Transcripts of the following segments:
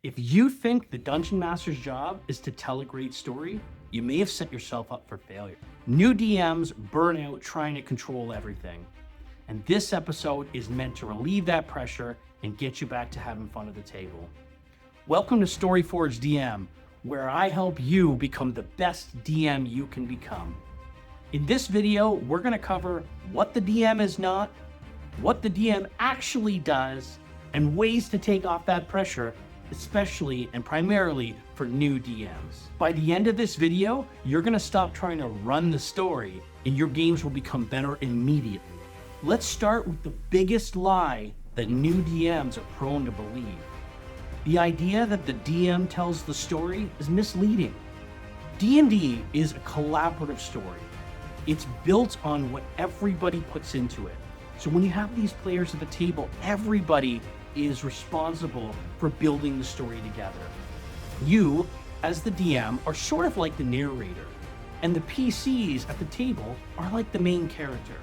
If you think the Dungeon Master's job is to tell a great story, you may have set yourself up for failure. New DMs burn out trying to control everything. And this episode is meant to relieve that pressure and get you back to having fun at the table. Welcome to StoryForge DM, where I help you become the best DM you can become. In this video, we're going to cover what the DM is not, what the DM actually does, and ways to take off that pressure, especially and primarily for new DMs. By the end of this video, you're going to stop trying to run the story and your games will become better immediately. Let's start with the biggest lie that new DMs are prone to believe. The idea that the DM tells the story is misleading. D&D is a collaborative story. It's built on what everybody puts into it. So when you have these players at the table, everybody is responsible for building the story together. You, as the DM, are sort of like the narrator, and the PCs at the table are like the main character.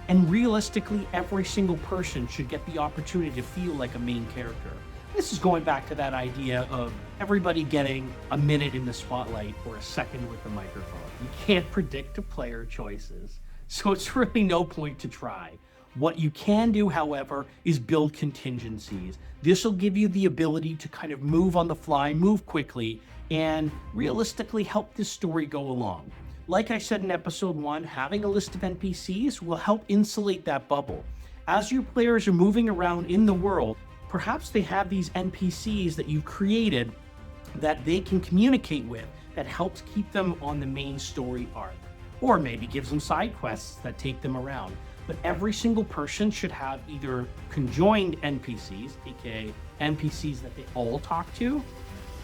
And realistically, every single person should get the opportunity to feel like a main character. This is going back to that idea of everybody getting a minute in the spotlight or a second with the microphone. You can't predict the player choices, so it's really no point to try. What you can do, however, is build contingencies. This will give you the ability to kind of move on the fly, move quickly, and realistically help this story go along. Like I said in episode 1, having a list of NPCs will help insulate that bubble. As your players are moving around in the world, perhaps they have these NPCs that you've created that they can communicate with that helps keep them on the main story arc. Or maybe gives them side quests that take them around. But every single person should have either conjoined NPCs, aka NPCs that they all talk to,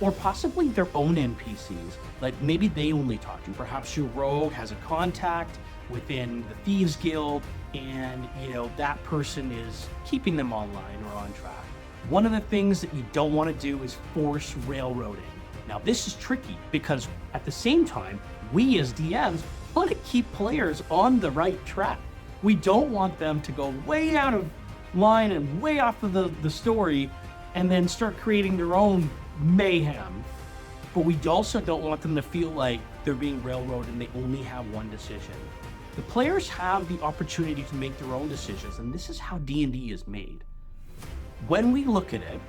or possibly their own NPCs, like maybe they only talk to. Perhaps your rogue has a contact within the Thieves Guild, and that person is keeping them online or on track. One of the things that you don't want to do is force railroading. Now this is tricky because at the same time, we as DMs want to keep players on the right track. We don't want them to go way out of line and way off of the story and then start creating their own mayhem. But we also don't want them to feel like they're being railroaded and they only have one decision. The players have the opportunity to make their own decisions, and this is how D&D is made. When we look at it,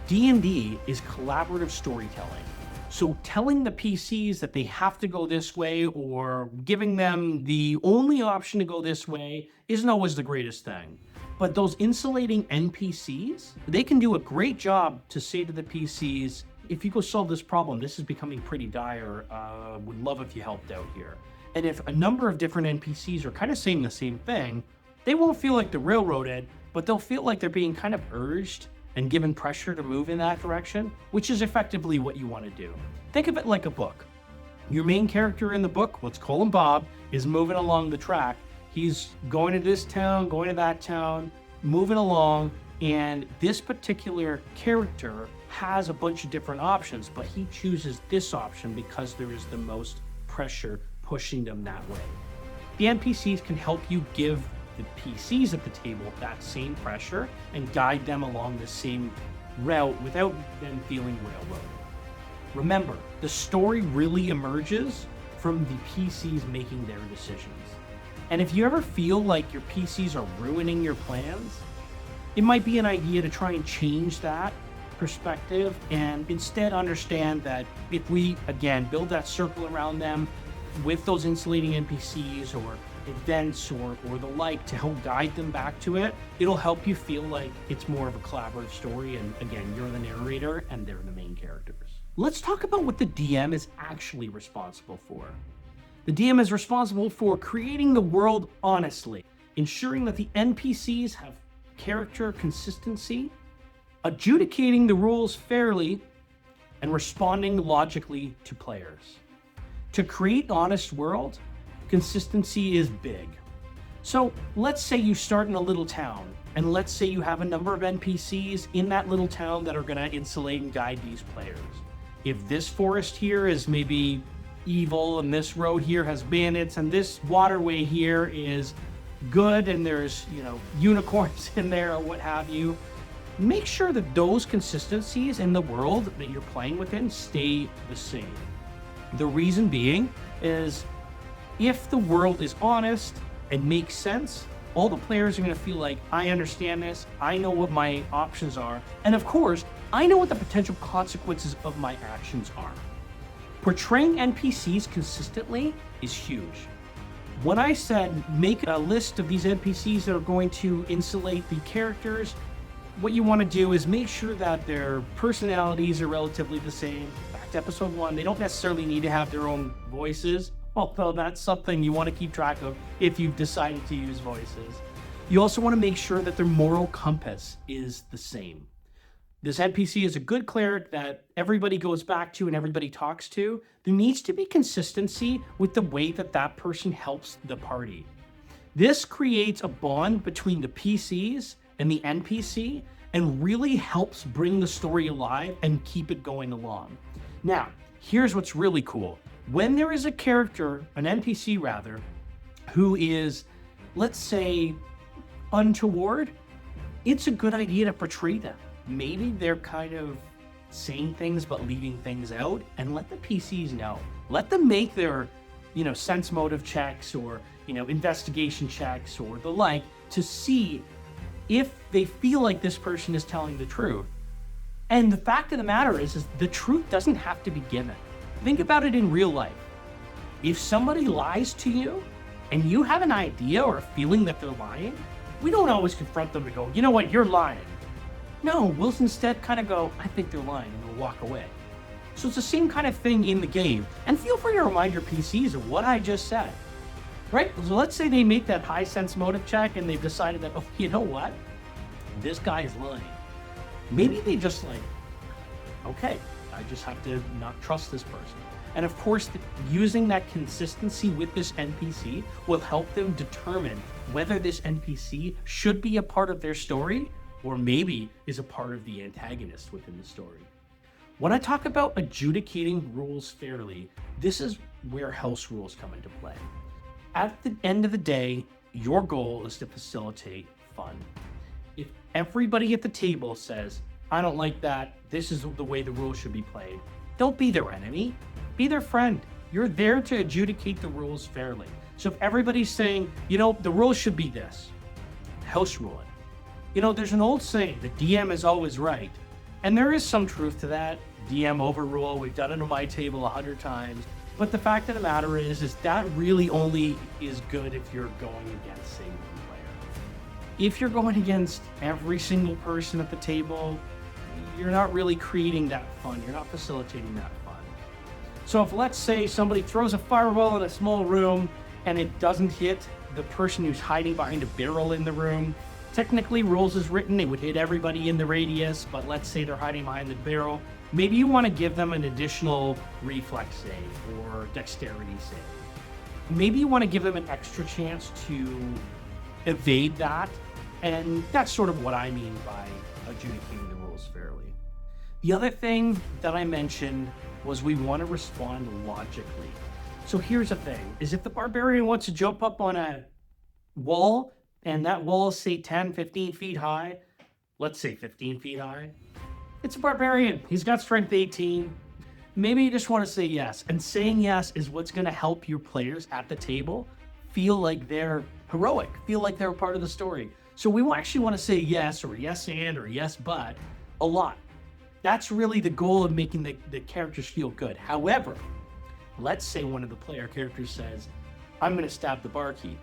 D&D is collaborative storytelling. So telling the PCs that they have to go this way or giving them the only option to go this way isn't always the greatest thing. But those insulating NPCs, they can do a great job to say to the PCs, if you go solve this problem, this is becoming pretty dire, would love if you helped out here. And if a number of different NPCs are kind of saying the same thing, they won't feel like they're railroaded, but they'll feel like they're being kind of urged and given pressure to move in that direction, which is effectively what you want to do. Think of it like a book. Your main character in the book, let's call him Bob, is moving along the track. He's going to this town, going to that town, moving along, and this particular character has a bunch of different options, but he chooses this option because there is the most pressure pushing them that way. The NPCs can help you give the PCs at the table that same pressure and guide them along the same route without them feeling railroaded. Remember, the story really emerges from the PCs making their decisions. And if you ever feel like your PCs are ruining your plans, it might be an idea to try and change that perspective and instead understand that if we, again, build that circle around them with those insulating NPCs or events or the like to help guide them back to it, it'll help you feel like it's more of a collaborative story, and again, you're the narrator and they're the main characters. Let's talk about what the DM is actually responsible for. The DM is responsible for creating the world honestly, ensuring that the NPCs have character consistency, adjudicating the rules fairly, and responding logically to players. To create an honest world, consistency is big. So let's say you start in a little town, and let's say you have a number of NPCs in that little town that are going to insulate and guide these players. If this forest here is maybe evil, and this road here has bandits, and this waterway here is good, and there's, unicorns in there or what have you, make sure that those consistencies in the world that you're playing within stay the same. The reason being is if the world is honest and makes sense, all the players are going to feel like, I understand this, I know what my options are, and of course, I know what the potential consequences of my actions are. Portraying NPCs consistently is huge. When I said make a list of these NPCs that are going to insulate the characters, what you want to do is make sure that their personalities are relatively the same. Back to episode 1, they don't necessarily need to have their own voices, although that's something you want to keep track of if you've decided to use voices. You also want to make sure that their moral compass is the same. This NPC is a good cleric that everybody goes back to and everybody talks to. There needs to be consistency with the way that that person helps the party. This creates a bond between the PCs and the NPC and really helps bring the story alive and keep it going along. Now, here's what's really cool. When there is a character, an NPC rather, who is, let's say, untoward, it's a good idea to portray them. Maybe they're kind of saying things but leaving things out, and let the PCs know. Let them make their, sense motive checks or, investigation checks or the like to see if they feel like this person is telling the truth. And the fact of the matter is the truth doesn't have to be given. Think about it in real life. If somebody lies to you and you have an idea or a feeling that they're lying, we don't always confront them and go, you know what, you're lying. No, we'll instead kind of go, I think they're lying, and we'll walk away. So it's the same kind of thing in the game. And feel free to remind your PCs of what I just said. Right? So let's say they make that high sense motive check and they've decided that, oh, you know what? This guy is lying. Maybe they just okay, I just have to not trust this person. And of course, using that consistency with this NPC will help them determine whether this NPC should be a part of their story or maybe is a part of the antagonist within the story. When I talk about adjudicating rules fairly, this is where house rules come into play. At the end of the day, your goal is to facilitate fun. If everybody at the table says, I don't like that, this is the way the rules should be played, don't be their enemy, be their friend. You're there to adjudicate the rules fairly. So if everybody's saying, the rules should be this, house rule it. There's an old saying, the DM is always right. And there is some truth to that. DM overrule, we've done it on my table 100 times. But the fact of the matter is that really only is good if you're going against, say, one player. If you're going against every single person at the table, you're not really creating that fun. You're not facilitating that fun. So if, let's say, somebody throws a fireball in a small room and it doesn't hit the person who's hiding behind a barrel in the room, technically, rules is written, it would hit everybody in the radius, but let's say they're hiding behind the barrel. Maybe you want to give them an additional reflex save or dexterity save. Maybe you want to give them an extra chance to evade that, and that's sort of what I mean by adjudicating the rules fairly. The other thing that I mentioned was we want to respond logically. So here's the thing, is if the barbarian wants to jump up on a wall, and that wall is, say, 10, 15 feet high, let's say 15 feet high, it's a barbarian. He's got strength 18. Maybe you just want to say yes. And saying yes is what's going to help your players at the table feel like they're heroic, feel like they're a part of the story. So we actually want to say yes, or yes and, or yes but, a lot. That's really the goal of making the characters feel good. However, let's say one of the player characters says, I'm going to stab the barkeep.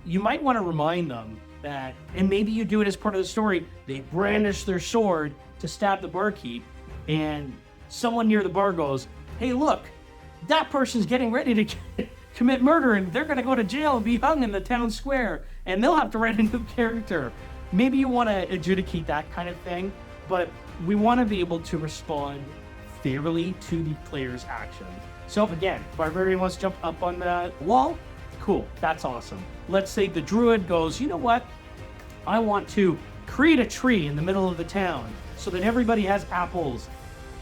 You might want to remind them that, and maybe you do it as part of the story, they brandish their sword to stab the barkeep, and someone near the bar goes, hey, look, that person's getting ready to commit murder, and they're going to go to jail and be hung in the town square, and they'll have to write a new character. Maybe you want to adjudicate that kind of thing, but we want to be able to respond fairly to the player's actions. So again, barbarian wants to jump up on the wall, cool, that's awesome. Let's say the druid goes, you know what? I want to create a tree in the middle of the town so that everybody has apples.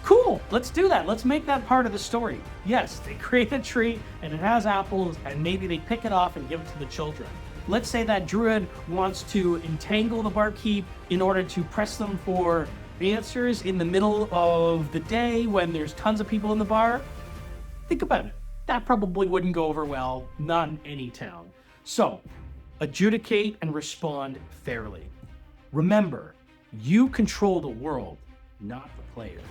Cool, let's do that. Let's make that part of the story. Yes, they create a tree and it has apples, and maybe they pick it off and give it to the children. Let's say that druid wants to entangle the barkeep in order to press them for answers in the middle of the day when there's tons of people in the bar. Think about it. That probably wouldn't go over well, not in any town. So, adjudicate and respond fairly. Remember, you control the world, not the players.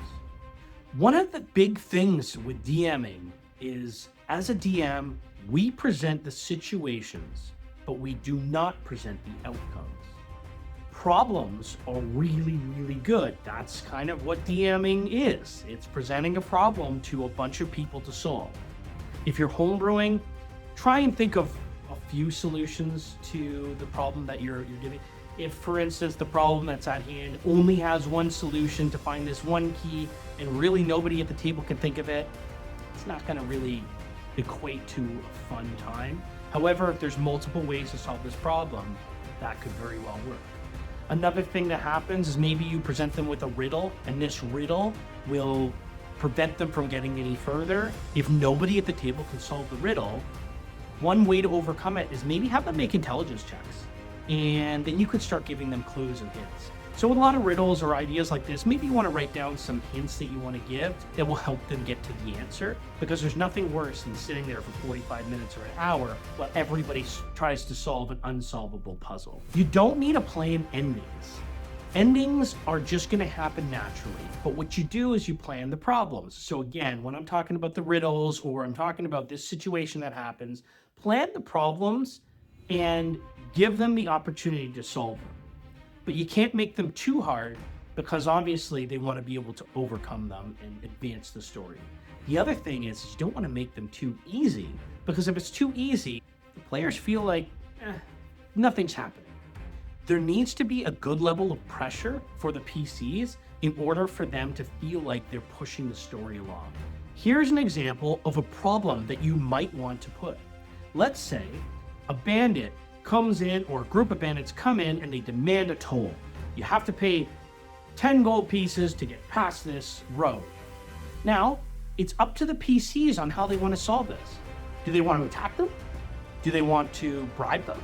One of the big things with DMing is, as a DM, we present the situations, but we do not present the outcomes. Problems are really, really good. That's kind of what DMing is. It's presenting a problem to a bunch of people to solve. If you're homebrewing, try and think of a few solutions to the problem that you're giving. If, for instance, the problem that's at hand only has one solution to find this one key and really nobody at the table can think of it, it's not going to really equate to a fun time. However, if there's multiple ways to solve this problem, that could very well work. Another thing that happens is maybe you present them with a riddle, and this riddle will prevent them from getting any further. If nobody at the table can solve the riddle, one way to overcome it is maybe have them make intelligence checks, and then you could start giving them clues and hints. So with a lot of riddles or ideas like this, maybe you want to write down some hints that you want to give that will help them get to the answer, because there's nothing worse than sitting there for 45 minutes or an hour while everybody tries to solve an unsolvable puzzle. You don't need to plan endings. Endings are just going to happen naturally, but what you do is you plan the problems. So again, when I'm talking about the riddles or I'm talking about this situation that happens, plan the problems and give them the opportunity to solve them. But you can't make them too hard, because obviously they want to be able to overcome them and advance the story. The other thing is you don't want to make them too easy, because if it's too easy, the players feel like nothing's happening. There needs to be a good level of pressure for the PCs in order for them to feel like they're pushing the story along. Here's an example of a problem that you might want to put. Let's say a bandit comes in, or a group of bandits come in and they demand a toll. You have to pay 10 gold pieces to get past this road. Now, it's up to the PCs on how they want to solve this. Do they want to attack them? Do they want to bribe them?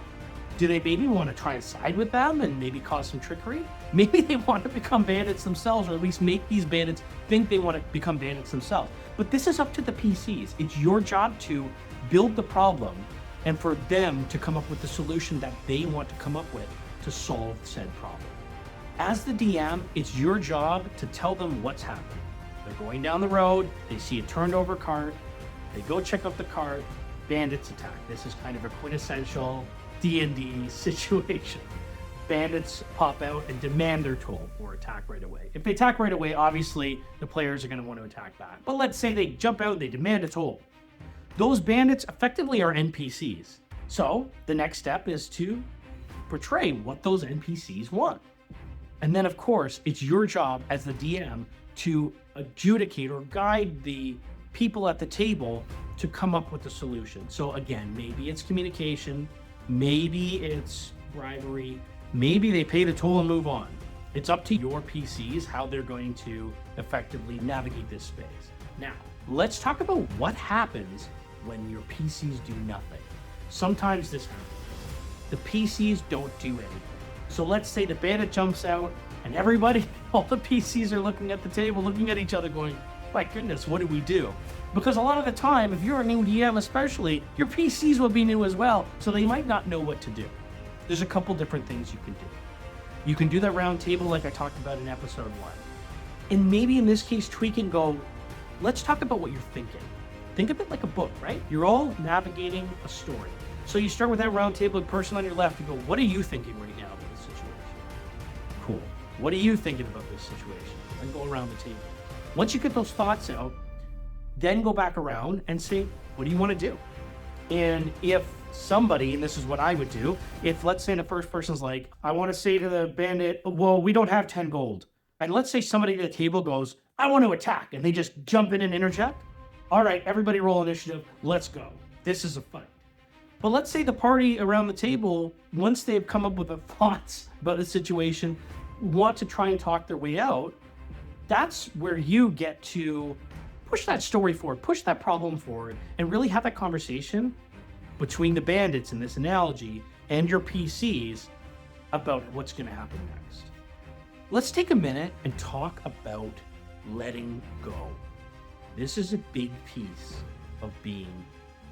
Do they maybe want to try and side with them and maybe cause some trickery? Maybe they want to become bandits themselves, or at least make these bandits think they want to become bandits themselves. But this is up to the PCs. It's your job to build the problem and for them to come up with the solution that they want to come up with to solve said problem. As the DM, it's your job to tell them what's happening. They're going down the road, they see a turned over cart, they go check out the cart, bandits attack. This is kind of a quintessential D&D situation. Bandits pop out and demand their toll or attack right away. If they attack right away, obviously the players are going to want to attack back. But let's say they jump out and they demand a toll. Those bandits effectively are NPCs. So the next step is to portray what those NPCs want. And then of course, it's your job as the DM to adjudicate or guide the people at the table to come up with a solution. So again, maybe it's communication, maybe it's bribery, maybe they pay the toll and move on. It's up to your PCs how they're going to effectively navigate this space. Now, let's talk about what happens when your PCs do nothing. Sometimes this happens. The PCs don't do anything. So let's say the bandit jumps out and everybody, all the PCs are looking at the table, looking at each other going, my goodness, what do we do? Because a lot of the time, if you're a new DM especially, your PCs will be new as well, so they might not know what to do. There's a couple different things you can do. You can do that round table like I talked about in episode 1. And maybe in this case, tweak and go, let's talk about what you're thinking. Think of it like a book, right? You're all navigating a story. So you start with that round table, the person on your left, you go, what are you thinking right now about this situation? Cool. What are you thinking about this situation? And go around the table. Once you get those thoughts out, then go back around and say, what do you want to do? And if somebody, and this is what I would do, if let's say the first person's like, I want to say to the bandit, well, we don't have 10 gold. And let's say somebody at the table goes, I want to attack. And they just jump in and interject. All right, everybody roll initiative. Let's go. This is a fight. But let's say the party around the table, once they've come up with the thoughts about the situation, want to try and talk their way out. That's where you get to push that story forward, push that problem forward, and really have that conversation between the bandits in this analogy and your PCs about what's going to happen next. Let's take a minute and talk about letting go. This is a big piece of being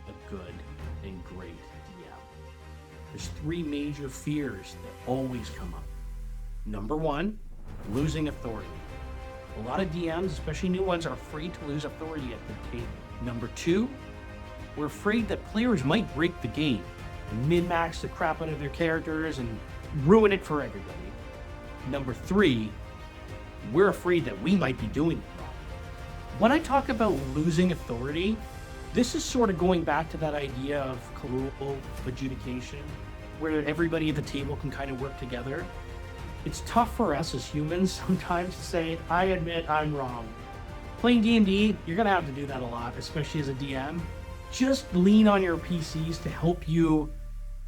a good and great DM. There's 3 major fears that always come up. Number 1, losing authority. A lot of DMs, especially new ones, are afraid to lose authority at the table. Number 2, we're afraid that players might break the game and min-max the crap out of their characters and ruin it for everybody. Number 3, we're afraid that we might be doing it wrong. When I talk about losing authority, this is sort of going back to that idea of colloquial adjudication, where everybody at the table can kind of work together. It's tough for us as humans sometimes to say, I admit I'm wrong. Playing D&D, you're going to have to do that a lot, especially as a DM. Just lean on your PCs to help you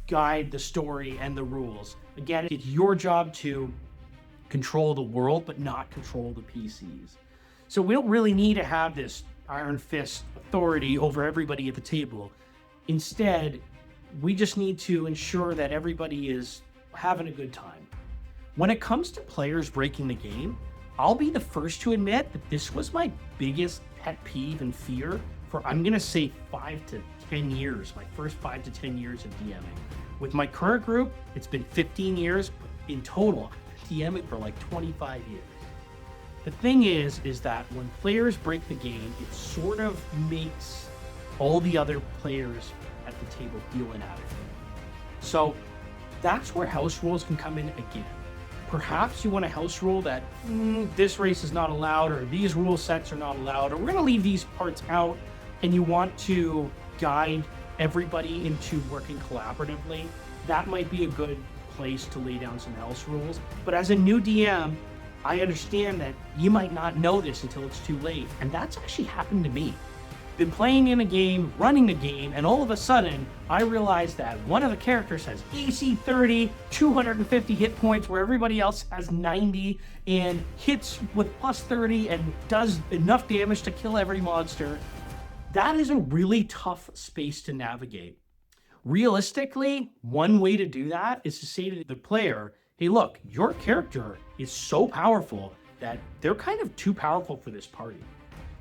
guide the story and the rules. Again, it's your job to control the world, but not control the PCs. So we don't really need to have this iron fist authority over everybody at the table. Instead, we just need to ensure that everybody is having a good time. When it comes to players breaking the game, I'll be the first to admit that this was my biggest pet peeve and fear for, I'm going to say, 5 to 10 years, my first 5 to 10 years of DMing. With my current group, it's been 15 years. In total, I've been DMing for like 25 years. The thing is that when players break the game, it sort of makes all the other players at the table feel inadequate. So that's where house rules can come in again. Perhaps you want a house rule that this race is not allowed, or these rule sets are not allowed, or we're going to leave these parts out, and you want to guide everybody into working collaboratively. That might be a good place to lay down some house rules. But as a new DM, I understand that you might not know this until it's too late, and that's actually happened to me. Been playing in a game, running a game, and all of a sudden, I realized that one of the characters has AC 30, 250 hit points, where everybody else has 90, and hits with plus 30 and does enough damage to kill every monster. That is a really tough space to navigate. Realistically, one way to do that is to say to the player, hey, look, your character is so powerful that they're kind of too powerful for this party.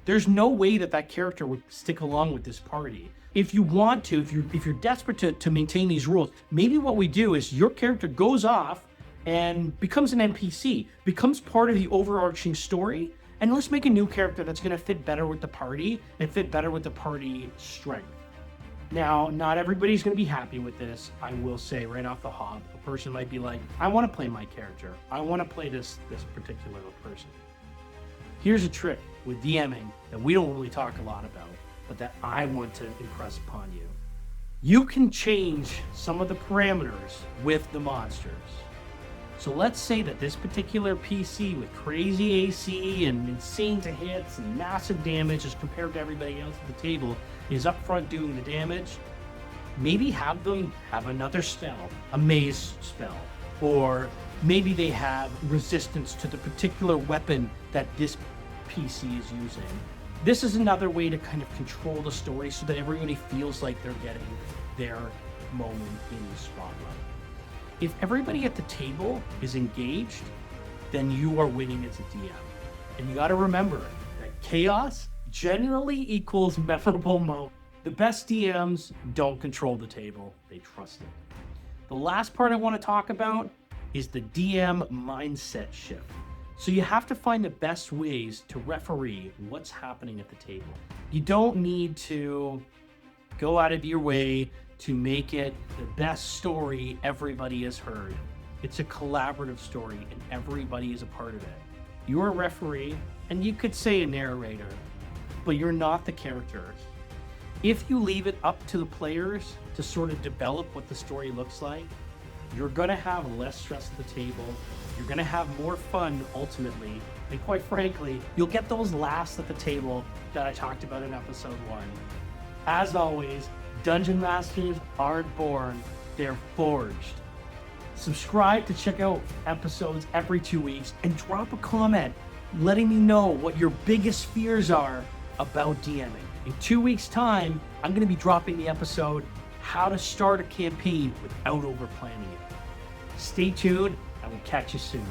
There's no way that character would stick along with this party. If you want to, if you're desperate to maintain these rules, maybe what we do is your character goes off and becomes an NPC, becomes part of the overarching story, and let's make a new character that's going to fit better with the party and fit better with the party strength. Now, not everybody's going to be happy with this. I will say right off the hop, a person might be like, I want to play my character. I want to play this particular person. Here's a trick with DMing that we don't really talk a lot about, but that I want to impress upon you. You can change some of the parameters with the monsters. So let's say that this particular PC with crazy AC and insane to hits and massive damage as compared to everybody else at the table is up front doing the damage. Maybe have them have another spell, a maze spell, or maybe they have resistance to the particular weapon that this PC is using. This is another way to kind of control the story so that everybody feels like they're getting their moment in the spotlight. If everybody at the table is engaged, then you are winning as a DM. And you got to remember that chaos generally equals memorable moments. The best DMs don't control the table, they trust it. The last part I want to talk about is the DM mindset shift. So you have to find the best ways to referee what's happening at the table. You don't need to go out of your way to make it the best story everybody has heard. It's a collaborative story and everybody is a part of it. You're a referee, and you could say a narrator, but you're not the characters. If you leave it up to the players to sort of develop what the story looks like, you're gonna have less stress at the table, you're gonna have more fun ultimately, and quite frankly, you'll get those laughs at the table that I talked about in episode 1. As always, Dungeon Masters aren't born, they're forged. Subscribe to check out episodes every 2 weeks and drop a comment letting me know what your biggest fears are about DMing. In 2 weeks' time, I'm going to be dropping the episode, how to start a campaign without over planning it. Stay tuned, and we'll catch you soon.